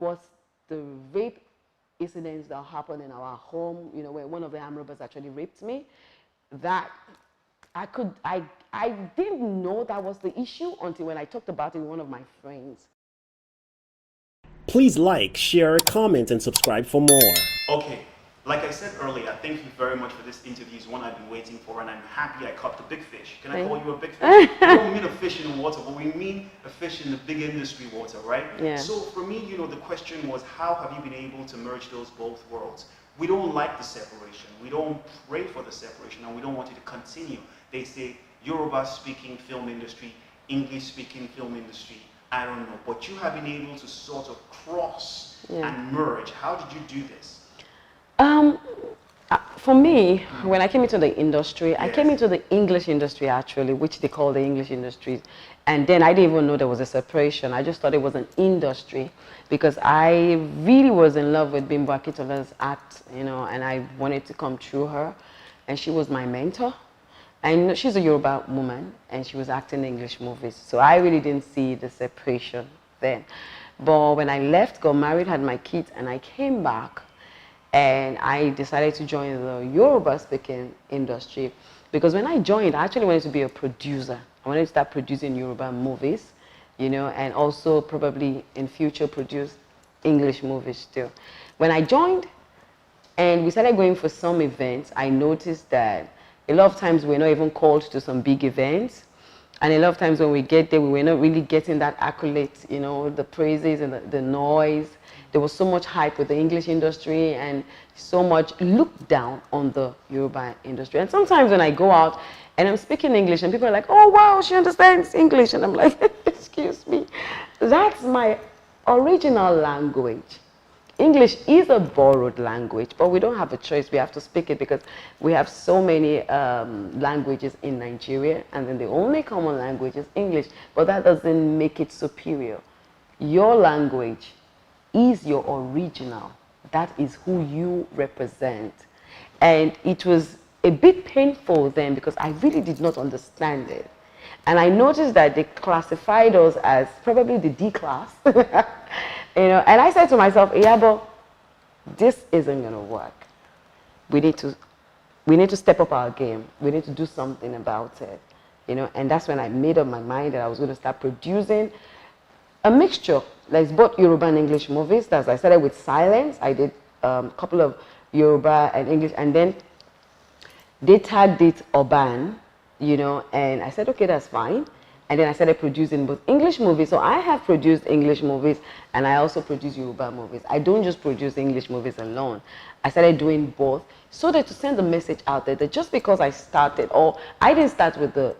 was the rape incidents that happened in our home, you know, where one of the armed robbers actually raped me, that I didn't know that was the issue until when I talked about it with one of my friends. Please like, share, comment, and subscribe for more. Okay, like I said earlier, thank you very much for this interview. It's one I've been waiting for, and I'm happy I caught the big fish. Can I call you a big fish? We don't mean a fish in the water, but we mean a fish in the big industry water, right? Yeah. So for me, you know, the question was, how have you been able to merge those both worlds? We don't like the separation. We don't pray for the separation, and we don't want it to continue. They say Yoruba-speaking film industry, English-speaking film industry. I don't know, but you have been able to sort of cross and merge. How did you do this? For me, when I came into the industry, I came into the English industry actually, which they call the English industry. And then I didn't even know there was a separation. I just thought it was an industry because I really was in love with Bimbo Akintola's art, you know, and I wanted to come through her. And she was my mentor. And she's a Yoruba woman, and she was acting English movies. So I really didn't see the separation then. But when I left, got married, had my kids, and I came back, and I decided to join the Yoruba-speaking industry. Because when I joined, I actually wanted to be a producer. I wanted to start producing Yoruba movies, you know, and also probably in future produce English movies too. When I joined, and we started going for some events, I noticed that a lot of times we're not even called to some big events. And a lot of times when we get there, we were not really getting that accolade, you know, the praises and the noise. There was so much hype with the English industry and so much looked down on the Yoruba industry. And sometimes when I go out and I'm speaking English and people are like, oh, wow, she understands English. And I'm like, excuse me, that's my original language. English is a borrowed language, but we don't have a choice. We have to speak it because we have so many languages in Nigeria, and then the only common language is English, but that doesn't make it superior. Your language is your original. That is who you represent. And it was a bit painful then because I really did not understand it. And I noticed that they classified us as probably the D class. You know, and I said to myself, Iyabo, this isn't going to work. We need to step up our game. We need to do something about it. You know, and that's when I made up my mind that I was going to start producing a mixture. Like both Yoruba and English movies. As I started with Silence, I did a couple of Yoruba and English, and then they tagged it Urban, you know, and I said, okay, that's fine. And then I started producing both English movies. So I have produced English movies and I also produce Yoruba movies. I don't just produce English movies alone. I started doing both so that to send the message out there that just because I started, or I didn't start with the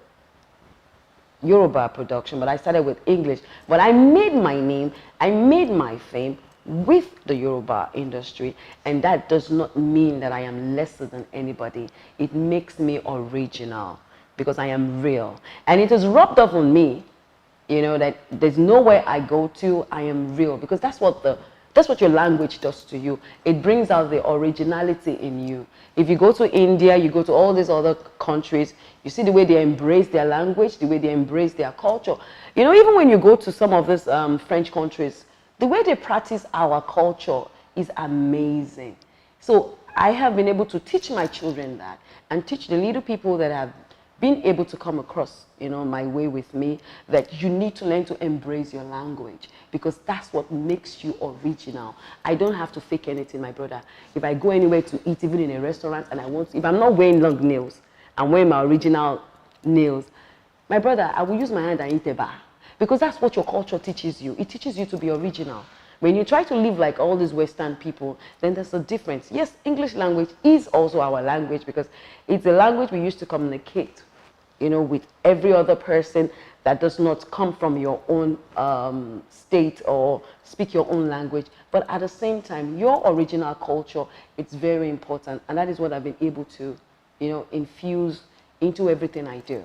Yoruba production, but I started with English. But I made my name, I made my fame with the Yoruba industry. And that does not mean that I am lesser than anybody. It makes me original. Because I am real. And it is rubbed off on me, you know, that there's nowhere I go to, I am real. Because that's what your language does to you. It brings out the originality in you. If you go to India, you go to all these other countries, you see the way they embrace their language, the way they embrace their culture. You know, even when you go to some of these French countries, the way they practice our culture is amazing. So I have been able to teach my children that and teach the little people that have been able to come across, you know, my way with me, that you need to learn to embrace your language because that's what makes you original. I don't have to fake anything, my brother. If I go anywhere to eat, even in a restaurant, and if I'm not wearing long nails, I'm wearing my original nails, my brother, I will use my hand and eat a bar because that's what your culture teaches you. It teaches you to be original. When you try to live like all these Western people, then there's a difference. Yes, English language is also our language because it's a language we use to communicate, you know, with every other person that does not come from your own state or speak your own language. But at the same time, your original culture, it's very important. And that is what I've been able to, you know, infuse into everything I do.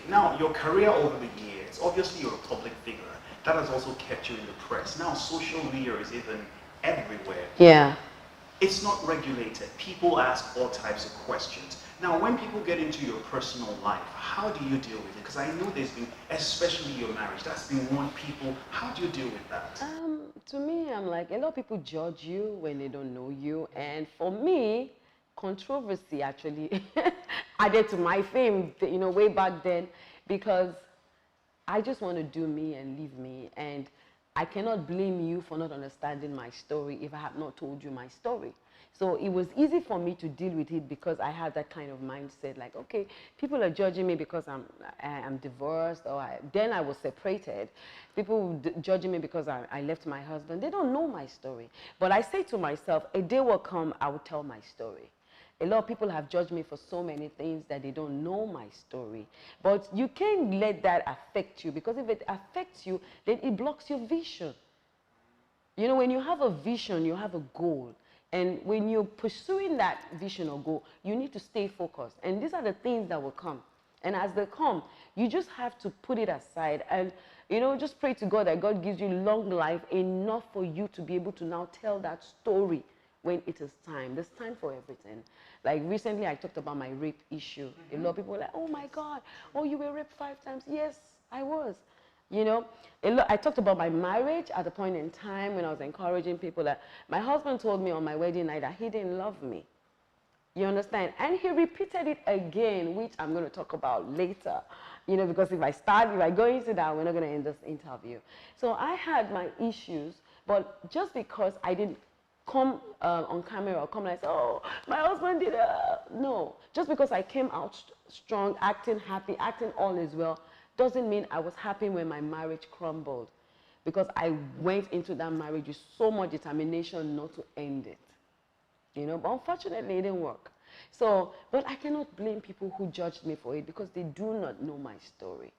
Now, your career over the years, obviously you're a public figure. That has also kept you in the press. Now, social media is even everywhere. Yeah. It's not regulated. People ask all types of questions. Now, when people get into your personal life, how do you deal with it? Because I know there's been, especially your marriage, that's been one people. How do you deal with that? To me, I'm like, a lot of people judge you when they don't know you. And for me, controversy actually added to my fame, you know, way back then, because I just want to do me and leave me. And I cannot blame you for not understanding my story if I have not told you my story. So it was easy for me to deal with it because I had that kind of mindset, like, okay, people are judging me because I'm divorced, or then I was separated. People judging me because I left my husband. They don't know my story. But I say to myself, a day will come, I will tell my story. A lot of people have judged me for so many things that they don't know my story. But you can't let that affect you, because if it affects you, then it blocks your vision. You know, when you have a vision, you have a goal. And when you're pursuing that vision or goal, you need to stay focused. And these are the things that will come. And as they come, you just have to put it aside and, you know, just pray to God that God gives you long life, enough for you to be able to now tell that story when it is time. There's time for everything. Like recently, I talked about my rape issue. A lot of people were like, oh my God, oh, you were raped 5 times. Yes, I was. You know, I talked about my marriage at a point in time when I was encouraging people that my husband told me on my wedding night that he didn't love me. You understand? And he repeated it again, which I'm going to talk about later. You know, because if I go into that, we're not going to end this interview. So I had my issues, but just because I didn't come on camera or come and say, oh, my husband did it. No, just because I came out strong, acting happy, acting all is well, doesn't mean I was happy when my marriage crumbled, because I went into that marriage with so much determination not to end it. You know, but unfortunately it didn't work. So, but I cannot blame people who judged me for it, because they do not know my story.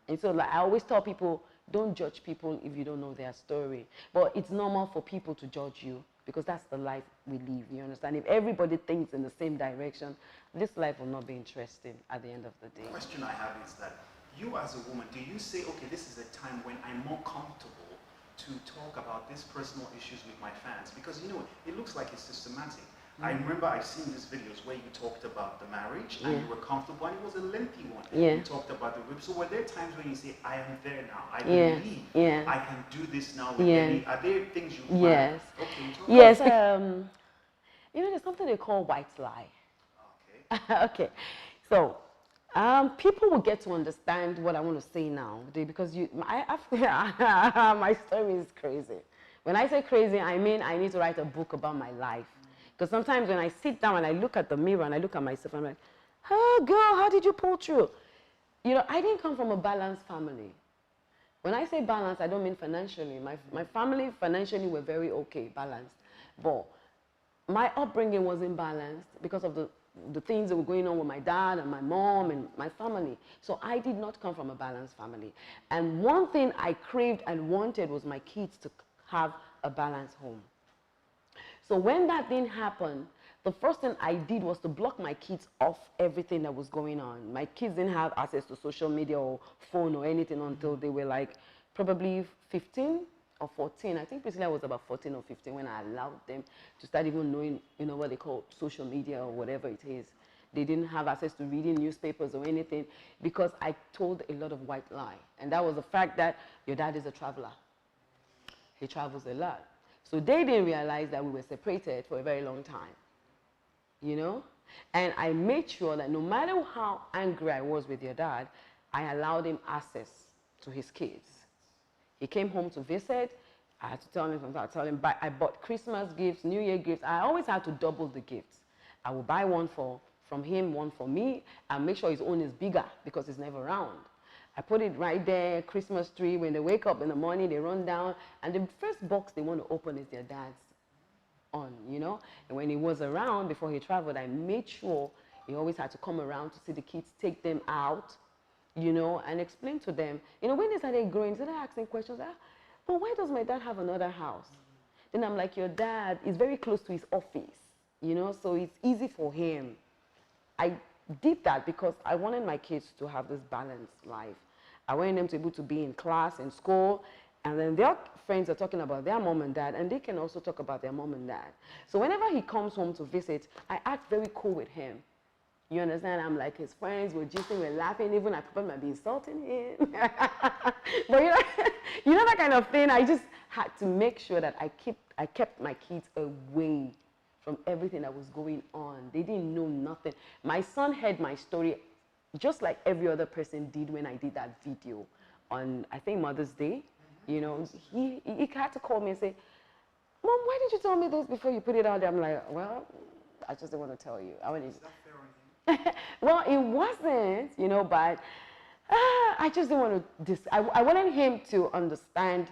And so, like, I always tell people, don't judge people if you don't know their story. But it's normal for people to judge you, because that's the life we live, you understand? If everybody thinks in the same direction, this life will not be interesting at the end of the day. The question I have is that, you as a woman, do you say, okay, this is a time when I'm more comfortable to talk about these personal issues with my fans? Because, you know, it looks like it's systematic. I remember I've seen these videos where you talked about the marriage and you were comfortable, and it was a lengthy one. You talked about the rape. So were there times when you say, I am there now, I believe I can do this now with any, are there things you plan? Yes. Okay, talk Yes, you know, there's something they call white lie. Okay. Okay, so people will get to understand what I want to say now, because my story is crazy. When I say crazy, I mean I need to write a book about my life. Because sometimes when I sit down and I look at the mirror and I look at myself, I'm like, oh, girl, how did you pull through? You know, I didn't come from a balanced family. When I say balanced, I don't mean financially. My family financially were very okay, balanced. But my upbringing wasn't balanced because of the things that were going on with my dad and my mom and my family. So I did not come from a balanced family. And one thing I craved and wanted was my kids to have a balanced home. So when that didn't happen, the first thing I did was to block my kids off everything that was going on. My kids didn't have access to social media or phone or anything until they were like probably 15 or 14. I think Priscilla was about 14 or 15 when I allowed them to start even knowing, you know, what they call social media or whatever it is. They didn't have access to reading newspapers or anything, because I told a lot of white lie. And that was the fact that your dad is a traveler. He travels a lot. So they didn't realize that we were separated for a very long time, you know? And I made sure that no matter how angry I was with your dad, I allowed him access to his kids. He came home to visit. I had to tell him something. I tell him, I bought Christmas gifts, New Year gifts. I always had to double the gifts. I will buy one from him, one for me, and make sure his own is bigger because he's never around. I put it right there, Christmas tree. When they wake up in the morning, they run down, and the first box they want to open is their dad's on, you know? And when he was around, before he traveled, I made sure he always had to come around to see the kids, take them out, you know, and explain to them. You know, when they started growing, they started asking questions, but why does my dad have another house? Then I'm like, your dad is very close to his office, you know, so it's easy for him. I did that because I wanted my kids to have this balanced life. I wanted them to be able to be in class, in school, And then their friends are talking about their mom and dad, and they can also talk about their mom and dad. So whenever he comes home to visit, I act very cool with him. You understand? I'm like his friends, we're gisting, we're laughing, even I probably might be insulting him. But you know that kind of thing. I just had to make sure that I kept my kids away from everything that was going on. They didn't know nothing. My son heard my story just like every other person did when I did that video on, I think, Mother's Day. You know, he had to call me and say, Mom, why did you tell me this before you put it out there? I'm like, well, I just didn't want to tell you. Is that fair on him? Well, it wasn't, you know, but I just didn't want to, I wanted him to understand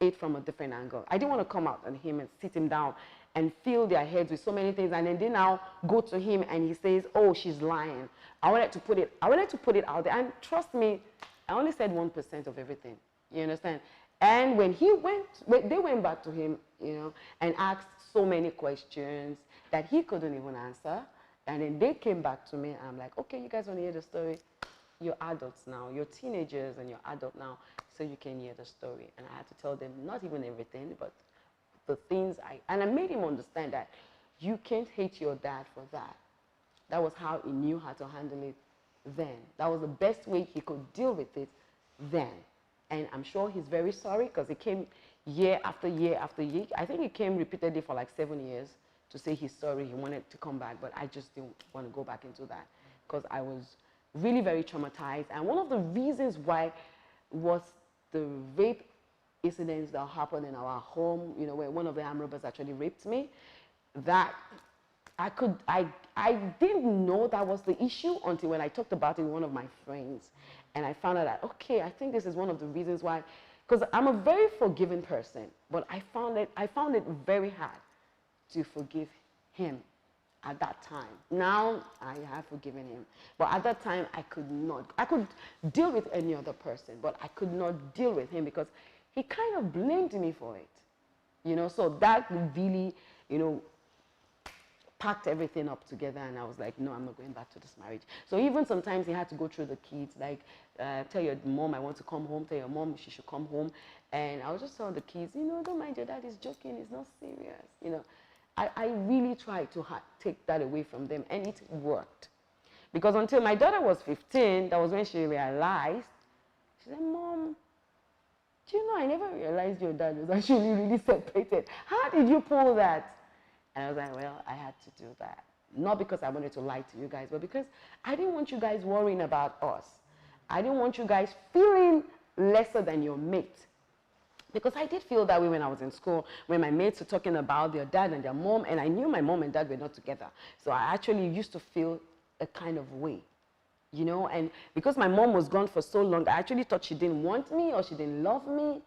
it from a different angle. I didn't want to come out on him and sit him down and fill their heads with so many things, and then they now go to him and he says, oh, she's lying. I wanted to put it out there, and trust me, I only said 1% of everything. You understand? And when they went back to him, you know, and asked so many questions that he couldn't even answer. And then they came back to me, and I'm like, okay, you guys want to hear the story? You're adults now. You're teenagers, and you're adult now, so you can hear the story. And I had to tell them not even everything, but the things and I made him understand that you can't hate your dad for that. That was how he knew how to handle it then. That was the best way he could deal with it then. And I'm sure he's very sorry, because he came year after year after year. I think he came repeatedly for like 7 years to say he's sorry, he wanted to come back, but I just didn't want to go back into that because I was really very traumatized. And one of the reasons why was the rape incidents that happened in our home, you know, where one of the armed robbers actually raped me, that I didn't know that was the issue until when I talked about it with one of my friends. And I found out that, okay, I think this is one of the reasons why, because I'm a very forgiving person, but I found it very hard to forgive him at that time. Now I have forgiven him, but at that time I could not. I could deal with any other person, but I could not deal with him because he kind of blamed me for it, you know. So that really, you know, packed everything up together, and I was like, no, I'm not going back to this marriage. So even sometimes he had to go through the kids, like, tell your mom I want to come home, tell your mom she should come home, and I was just telling the kids, you know, don't mind your dad, he's joking, he's not serious, you know. I really tried to take that away from them, and it worked. Because until my daughter was 15, that was when she realized, she said, Mom, do you know, I never realized your dad was actually really separated. How did you pull that? And I was like, well, I had to do that. Not because I wanted to lie to you guys, but because I didn't want you guys worrying about us. I didn't want you guys feeling lesser than your mate. Because I did feel that way when I was in school, when my mates were talking about their dad and their mom, and I knew my mom and dad were not together. So I actually used to feel a kind of way, you know. And because my mom was gone for so long, I actually thought she didn't want me or she didn't love me,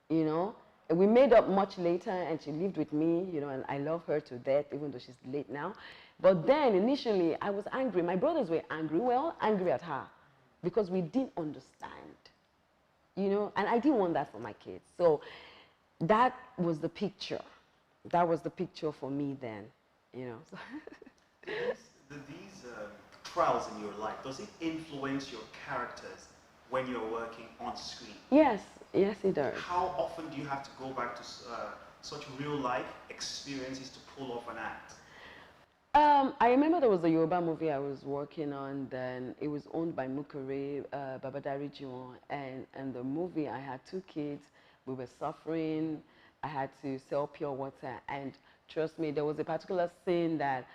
you know. And we made up much later, and she lived with me, you know, and I love her to death, even though she's late now. But then, initially, I was angry. My brothers were angry. We were all angry at her because we didn't understand, you know, and I didn't want that for my kids. So that was the picture. That was the picture for me then, you know. These trials in your life, does it influence your characters when you're working on screen? Yes, yes it does. How often do you have to go back to such real life experiences to pull off an act? I remember there was a Yoruba movie I was working on, then it was owned by Mukere, Babadari Juwon, and the movie, I had 2 kids, we were suffering, I had to sell pure water, and trust me, there was a particular scene that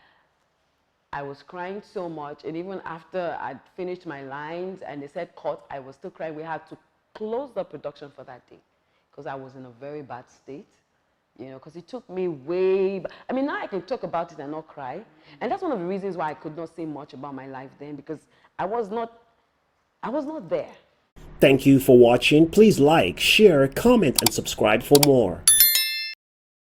I was crying so much, and even after I'd finished my lines and they said cut, I was still crying. We had to close the production for that day because I was in a very bad state, you know, because it took me I mean, now I can talk about it and not cry, and that's one of the reasons why I could not say much about my life then, because I was not there. Thank you for watching. Please like, share, comment, and subscribe for more.